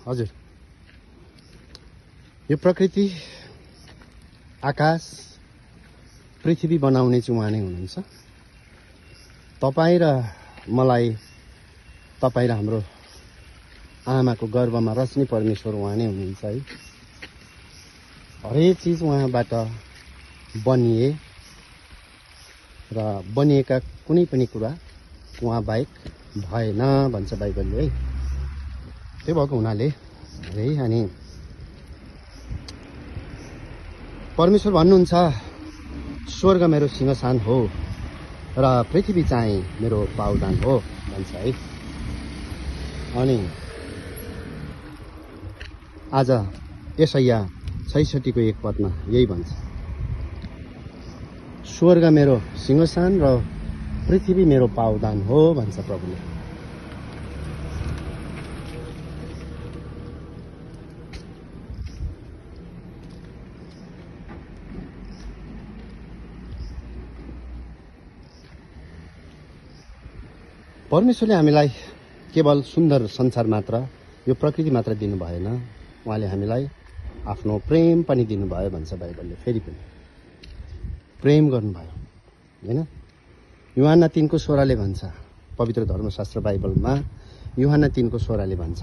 हजुर, यो प्रकृति, आकाश, पृथ्वी बनाउने चाहिँ उहाँ नै हुनुहुन्छ। तपाईँ र मलाई, तपाईँ र हाम्रो आमाको गर्भमा रच्ने परमेश्वर उहाँ नै हुनुहुन्छ है। हरेक चिज उहाँबाट बनिए र बनिएका कुनै पनि कुरा उहाँ बाहेक भएन भन्छ बाइबलले है। त्यो भएको हुनाले है, अनि परमेश्वर भन्नुहुन्छ स्वर्ग मेरो सिंहासन हो र पृथ्वी चाहिँ मेरो पावदान हो भन्छ है। अनि आज यशाया 66 को 1 पदमा यही भन्छ, स्वर्ग मेरो सिंहासन र पृथ्वी मेरो पावदान हो भन्छ प्रभुले। परमेश्वरले हामीलाई केवल सुन्दर संसार मात्र, यो प्रकृति मात्र दिनु भएन, उहाँले हामीलाई आफ्नो प्रेम पनि दिनुभयो भन्छ बाइबलले। फेरि पनि प्रेम गर्नुभयो हैन। यूहन्ना 3 को 16 भन्छ, पवित्र धर्मशास्त्र बाइबलमा यूहन्ना 3 को 16 भन्छ,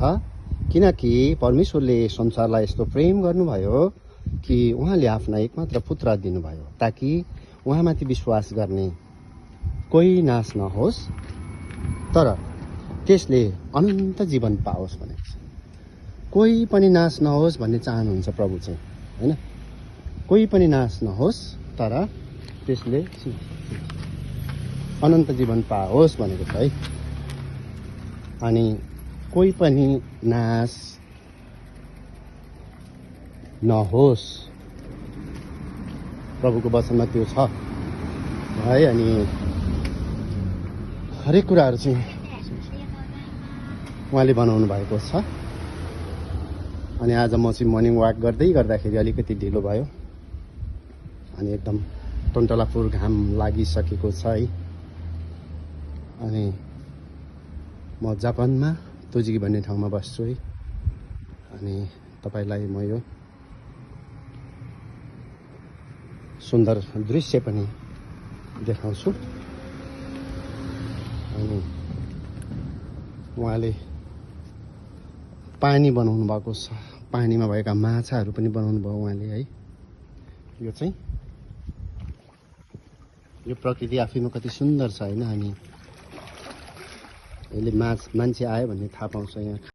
किनकि परमेश्वरले संसारलाई यस्तो प्रेम गर्नुभयो कि उहाँले आफ्ना एकमात्र पुत्र दिनुभयो, ताकि उहाँमाथि विश्वास गर्ने कोही नाश नहोस् तर त्यसले अनन्त जीवन पाओस् भनेको छ। कोही पनि नाश नहोस् भन्ने चाहनुहुन्छ प्रभु चाहिँ हैन। कोही पनि नाश नहोस् तर त्यसले अनन्त जीवन पाओस् भनेको छ है। अनि कोही पनि नाश नहोस्, प्रभुको वचनमा त्यो छ है। अनि हरेक कुराहरू चाहिँ उहाँले बनाउनु भएको छ। अनि आज म चाहिँ मर्निङ वाक गर्दाखेरि अलिकति ढिलो भयो, अनि एकदम टन्टलापुर घाम लागिसकेको छ है। अनि म जापानमा तोजिकी भन्ने ठाउँमा बस्छु है। अनि तपाईलाई म यो सुन्दर दृश्य पनि देखाउँछु। अनि उहाँले पानी बनाउनु भएको छ, पानीमा भएका माछाहरू पनि बनाउनु भयो उहाँले है। यो चाहिँ यो प्रकृति आफैमा कति सुन्दर छ हैन। अनि यसले मान्छे आयो भन्ने थाहा पाउँछ यहाँ।